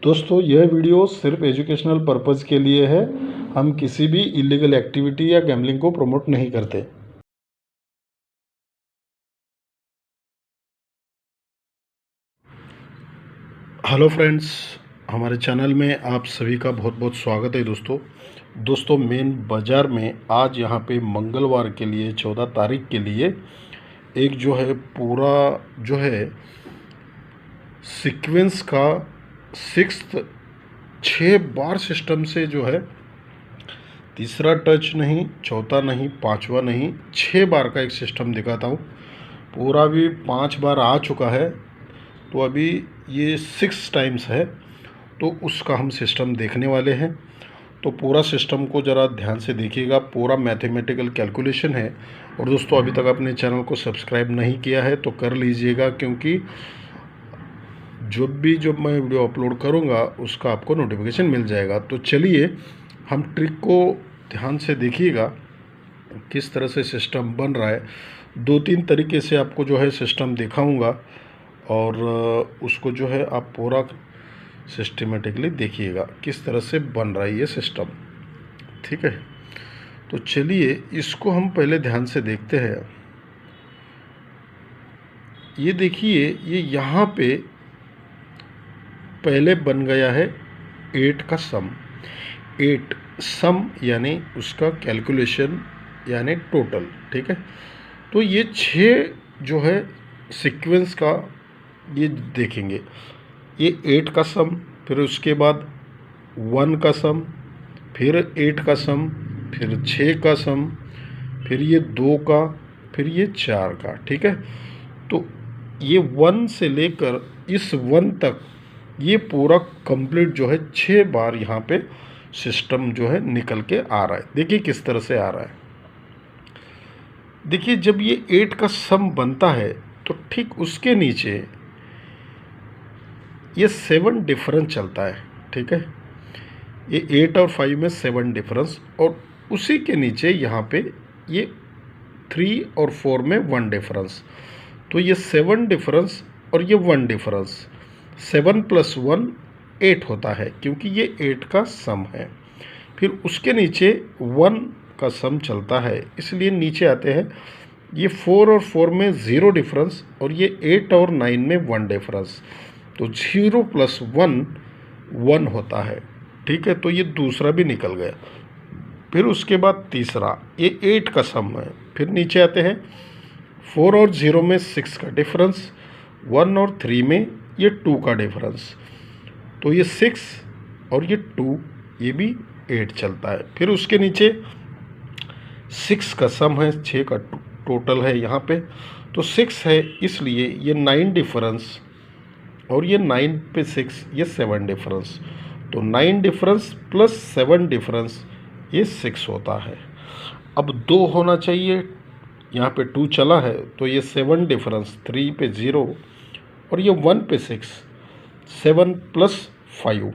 दोस्तों यह वीडियो सिर्फ एजुकेशनल पर्पज़ के लिए है। हम किसी भी इलीगल एक्टिविटी या गैम्बलिंग को प्रमोट नहीं करते। हेलो फ्रेंड्स, हमारे चैनल में आप सभी का बहुत बहुत स्वागत है। दोस्तों मेन बाज़ार में आज यहाँ पे मंगलवार के लिए 14 तारीख के लिए एक जो है पूरा जो है सीक्वेंस का 6 बार सिस्टम से जो है तीसरा टच नहीं, चौथा नहीं, पांचवा नहीं, 6 बार का एक सिस्टम दिखाता हूँ। पूरा भी 5 बार आ चुका है, तो अभी ये 6 टाइम्स है, तो उसका हम सिस्टम देखने वाले हैं। तो पूरा सिस्टम को ज़रा ध्यान से देखिएगा, पूरा मैथमेटिकल कैलकुलेशन है। और दोस्तों अभी तक अपने चैनल को सब्सक्राइब नहीं किया है तो कर लीजिएगा, क्योंकि जब मैं वीडियो अपलोड करूँगा उसका आपको नोटिफिकेशन मिल जाएगा। तो चलिए हम ट्रिक को ध्यान से देखिएगा किस तरह से सिस्टम बन रहा है। 2-3 तरीके से आपको जो है सिस्टम दिखाऊंगा और उसको जो है आप पूरा सिस्टमेटिकली देखिएगा किस तरह से बन रहा है ये सिस्टम, ठीक है। तो चलिए इसको हम पहले ध्यान से देखते हैं। ये देखिए, ये यहाँ पे पहले बन गया है 8 का सम। 8 सम यानी उसका कैलकुलेशन यानी टोटल, ठीक है। तो ये 6 जो है सीक्वेंस का ये देखेंगे, ये 8 का सम, फिर उसके बाद 1 का सम, फिर 8 का सम, फिर 6 का सम, फिर ये 2 का, फिर ये 4 का, ठीक है। तो ये 1 से लेकर इस 1 तक ये पूरा कंप्लीट जो है 6 बार यहाँ पे सिस्टम जो है निकल के आ रहा है। देखिए किस तरह से आ रहा है। देखिए जब ये 8 का सम बनता है तो ठीक उसके नीचे ये 7 डिफरेंस चलता है, ठीक है। ये 8 और 5 में 7 डिफरेंस, और उसी के नीचे यहाँ पे ये 3 और 4 में 1 डिफरेंस। तो ये 7 डिफरेंस और ये 1 डिफरेंस, 7 + 1 8 होता है, क्योंकि ये 8 का सम है। फिर उसके नीचे 1 का सम चलता है, इसलिए नीचे आते हैं ये 4 और 4 में 0 डिफरेंस, और ये 8 और 9 में 1 डिफरेंस। तो 0 + 1 1 होता है, ठीक है। तो ये दूसरा भी निकल गया। फिर उसके बाद तीसरा ये 8 का सम है। फिर नीचे आते हैं 4 और 0 में 6 का डिफरेंस, 1 और 3 में ये 2 का डिफरेंस। तो ये 6 और ये 2, ये भी 8 चलता है। फिर उसके नीचे 6 का सम है, 6 का टोटल है यहाँ पे, तो 6 है, इसलिए ये 9 डिफरेंस, और ये 9 पे 6 ये 7 डिफरेंस। तो 9 डिफरेंस प्लस 7 डिफरेंस ये 6 होता है। अब 2 होना चाहिए, यहाँ पे 2 चला है, तो ये 7 डिफरेंस, 3 पे 0 और ये 1 पे 6, 7 + 5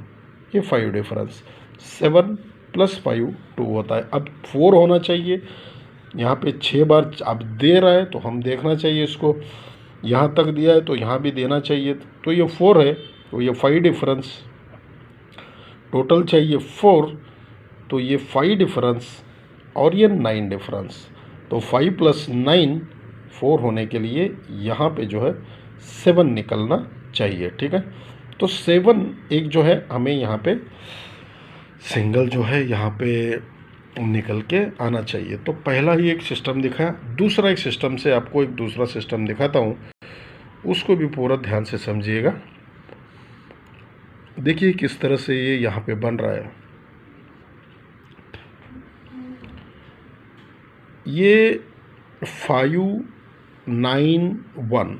ये 5 डिफरेंस, 7 + 5 2 होता है। अब 4 होना चाहिए, यहाँ पे 6 बार अब दे रहा है तो हम देखना चाहिए इसको, यहाँ तक दिया है तो यहाँ भी देना चाहिए। तो ये 4 है, तो ये 5 डिफरेंस, टोटल चाहिए 4, तो ये 5 डिफरेंस और ये 9 डिफरेंस। तो 5 + 9 4 होने के लिए यहाँ पे जो है 7 निकलना चाहिए, ठीक है। तो 7 एक जो है हमें यहाँ पे सिंगल जो है यहाँ पे निकल के आना चाहिए। तो पहला ही एक सिस्टम दिखाया। दूसरा एक सिस्टम से आपको एक दूसरा सिस्टम दिखाता हूँ, उसको भी पूरा ध्यान से समझिएगा। देखिए किस तरह से ये यहाँ पे बन रहा है। ये 5 9 1,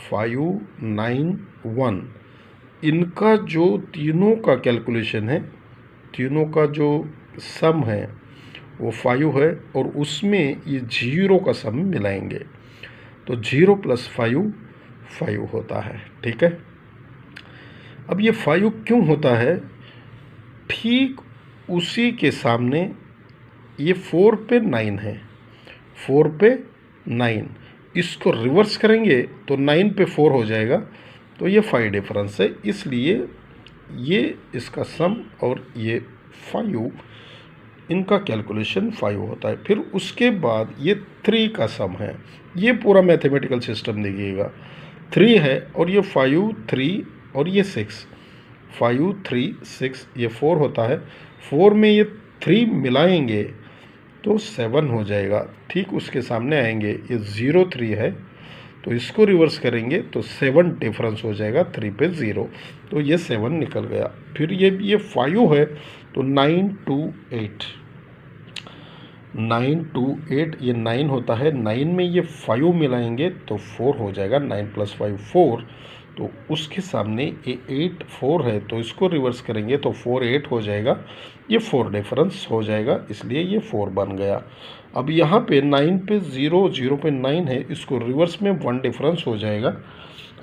5 9 1, इनका जो तीनों का कैलकुलेशन है, तीनों का जो सम है वो 5 है, और उसमें ये 0 का सम मिलाएंगे, तो 0 + 5 5 होता है, ठीक है। अब ये 5 क्यों होता है, ठीक उसी के सामने ये 4 पे 9 है, 4 पे 9, इसको रिवर्स करेंगे तो 9 पे 4 हो जाएगा, तो ये 5 डिफरेंस है, इसलिए ये इसका सम और ये 5, इनका कैलकुलेशन 5 होता है। फिर उसके बाद ये 3 का सम है। ये पूरा मैथमेटिकल सिस्टम देखिएगा, 3 है और ये 5, 3 और ये 6, 5, 3, 6, ये 4 होता है। 4 में ये 3 मिलाएंगे तो 7 हो जाएगा। ठीक उसके सामने आएंगे, ये 0, 3 है तो इसको रिवर्स करेंगे तो 7 डिफरेंस हो जाएगा, 3 पे 0, तो ये 7 निकल गया। फिर ये 5 है तो 9, 2, 8, 9, 2, 8, ये 9 होता है। 9 में ये 5 मिलाएंगे तो 4 हो जाएगा, 9 + 5 4, तो उसके सामने ये 8, 4 है तो इसको रिवर्स करेंगे तो 4, 8 हो जाएगा, ये 4 डिफरेंस हो जाएगा, इसलिए ये 4 बन गया। अब यहाँ पे 9 पे 0, 0 पे 9 है, इसको रिवर्स में 1 डिफरेंस हो जाएगा।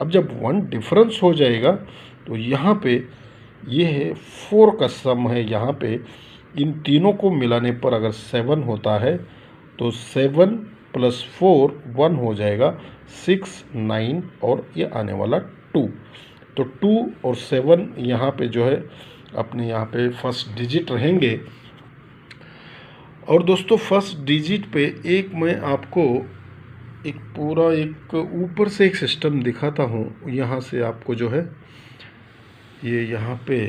अब जब 1 डिफरेंस हो जाएगा तो यहाँ पे ये है 4 का सम है। यहाँ पे इन तीनों को मिलाने पर अगर 7 होता है तो 7 + 4 1 हो जाएगा, 6, 9 और ये आने वाला 2, तो 2 और 7 यहाँ पे जो है अपने यहाँ पे फर्स्ट डिजिट रहेंगे। और दोस्तों फर्स्ट डिजिट पे एक मैं आपको एक पूरा एक ऊपर से एक सिस्टम दिखाता हूँ। यहाँ से आपको जो है ये यहाँ पे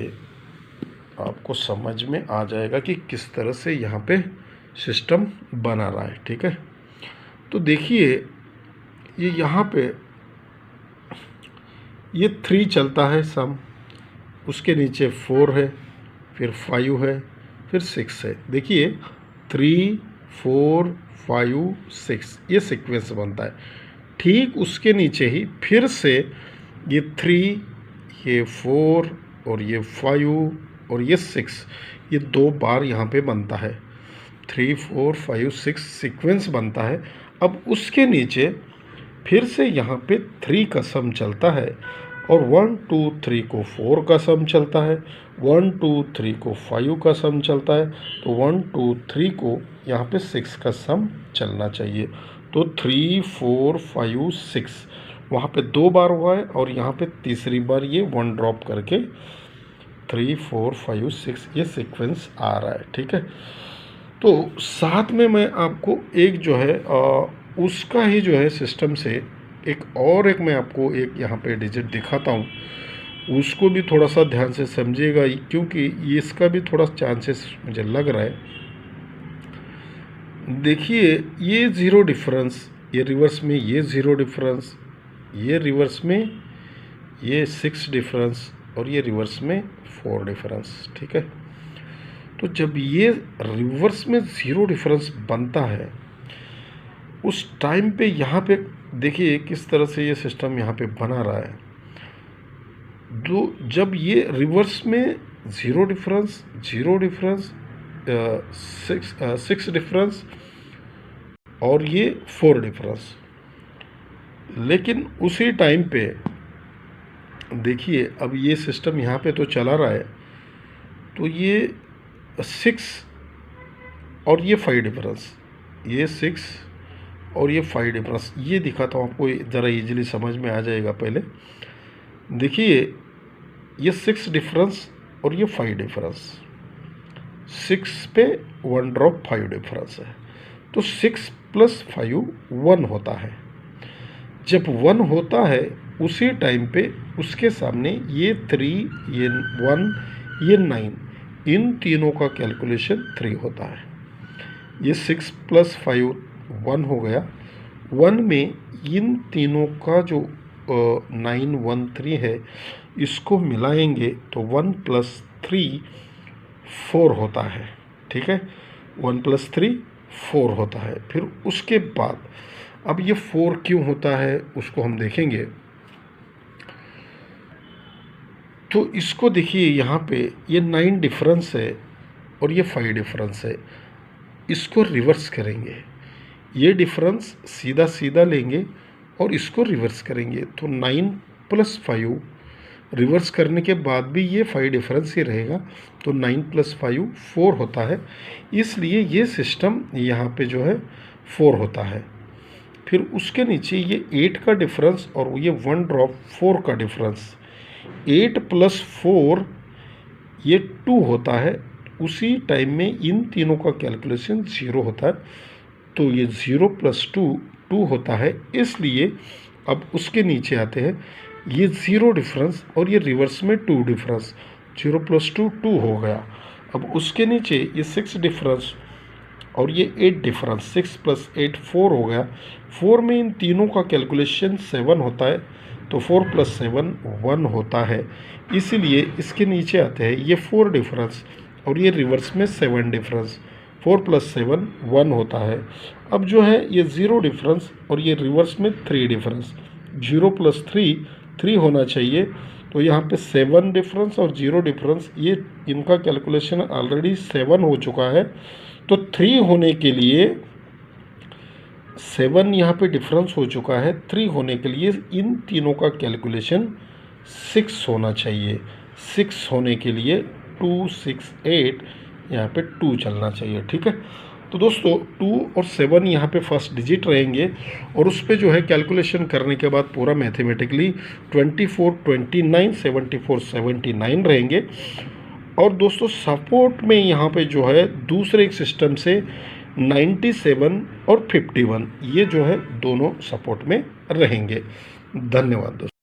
आपको समझ में आ जाएगा कि किस तरह से यहाँ पे सिस्टम बना रहा है। ठीक है, तो देखिए ये यहाँ पे ये 3 चलता है सम, उसके नीचे 4 है, फिर 5 है, फिर 6 है। देखिए 3, 4, 5, 6 ये सीक्वेंस बनता है। ठीक उसके नीचे ही फिर से ये 3, ये 4 और ये 5 और ये 6, ये 2 बार यहाँ पे बनता है। 3, 4, 5, 6 सीक्वेंस बनता है। अब उसके नीचे फिर से यहाँ पे 3 का सम चलता है और 1, 2, 3 को 4 का सम चलता है, 1, 2, 3 को 5 का सम चलता है, तो 1, 2, 3 को यहाँ पे 6 का सम चलना चाहिए। तो 3, 4, 5, 6 वहाँ पे 2 बार हुआ है और यहाँ पे तीसरी बार ये 1 ड्रॉप करके 3, 4, 5, 6 ये सीक्वेंस आ रहा है। ठीक है, तो साथ में मैं आपको एक जो है उसका ही जो है सिस्टम से एक मैं आपको एक यहाँ पे डिजिट दिखाता हूँ, उसको भी थोड़ा सा ध्यान से समझिएगा क्योंकि ये इसका भी थोड़ा चांसेस मुझे लग रहा है। देखिए ये 0 डिफरेंस, ये रिवर्स में ये 0 डिफरेंस, ये रिवर्स में ये 6 डिफरेंस और ये रिवर्स में 4 डिफरेंस। ठीक है, तो जब ये रिवर्स में 0 डिफरेंस बनता है उस टाइम पे यहाँ पे देखिए किस तरह से ये सिस्टम यहाँ पे बना रहा है। जब ये रिवर्स में 0 डिफरेंस, 0 डिफरेंस, 6 डिफरेंस और ये 4 डिफरेंस, लेकिन उसी टाइम पे देखिए अब ये सिस्टम यहाँ पे तो चला रहा है, तो ये 6 और ये 5 डिफरेंस, ये 6 और ये 5 डिफरेंस, ये दिखाता हूँ आपको ज़रा इजीली समझ में आ जाएगा। पहले देखिए ये 6 डिफरेंस और ये 5 डिफरेंस, 6 पे 1 ड्रॉप 5 डिफरेंस है, तो 6 + 5 1 होता है। जब 1 होता है उसी टाइम पे उसके सामने ये 3, ये 1, ये 9, इन तीनों का कैलकुलेशन 3 होता है। ये 6 + 5 1 हो गया। 1 में इन तीनों का जो 9, 1, 3 है इसको मिलाएंगे तो 1 + 3 4 होता है। ठीक है, 1 + 3 4 होता है। फिर उसके बाद अब ये 4 क्यों होता है उसको हम देखेंगे। तो इसको देखिए यहाँ पे ये 9 डिफरेंस है और ये 5 डिफरेंस है, इसको रिवर्स करेंगे। ये डिफरेंस सीधा सीधा लेंगे और इसको रिवर्स करेंगे, तो 9 + 5 रिवर्स करने के बाद भी ये 5 डिफरेंस ही रहेगा, तो 9 + 5 4 होता है, इसलिए ये सिस्टम यहाँ पे जो है 4 होता है। फिर उसके नीचे ये 8 का डिफरेंस और ये 1 ड्रॉप 4 का डिफरेंस, 8 + 4 ये 2 होता है, उसी टाइम में इन तीनों का कैलकुलेशन 0 होता है। तो ये 0 + 2 2 होता है, इसलिए अब उसके नीचे आते हैं, ये 0 डिफरेंस और ये रिवर्स में 2 डिफरेंस, 0 + 2 2 हो गया। अब उसके नीचे ये 6 डिफरेंस और ये 8 डिफरेंस, 6 + 8 4 हो गया। 4 में इन तीनों का कैलकुलेशन 7 होता है, तो 4 + 7 1 होता है, इसीलिए इसके नीचे आते हैं ये 4 डिफरेंस और ये रिवर्स में 7 डिफरेंस, 4 + 7 1 होता है। अब जो है ये 0 डिफरेंस और ये रिवर्स में 3 डिफरेंस, 0 + 3 3 होना चाहिए, तो यहाँ पे 7 डिफरेंस और 0 डिफरेंस, ये इनका कैलकुलेशन ऑलरेडी 7 हो चुका है। तो 3 होने के लिए 7 यहाँ पे डिफरेंस हो चुका है, 3 होने के लिए इन तीनों का कैलकुलेशन 6 होना चाहिए। 6 होने के लिए 2 6 8 यहाँ पे 2 चलना चाहिए, ठीक है। तो दोस्तों 2 और 7 यहाँ पे फर्स्ट डिजिट रहेंगे और उस पर जो है कैलकुलेशन करने के बाद पूरा मैथमेटिकली 24 29 74 79 रहेंगे। और दोस्तों सपोर्ट में यहाँ पे जो है दूसरे एक सिस्टम से 97 और 51, ये जो है दोनों सपोर्ट में रहेंगे। धन्यवाद दोस्तों।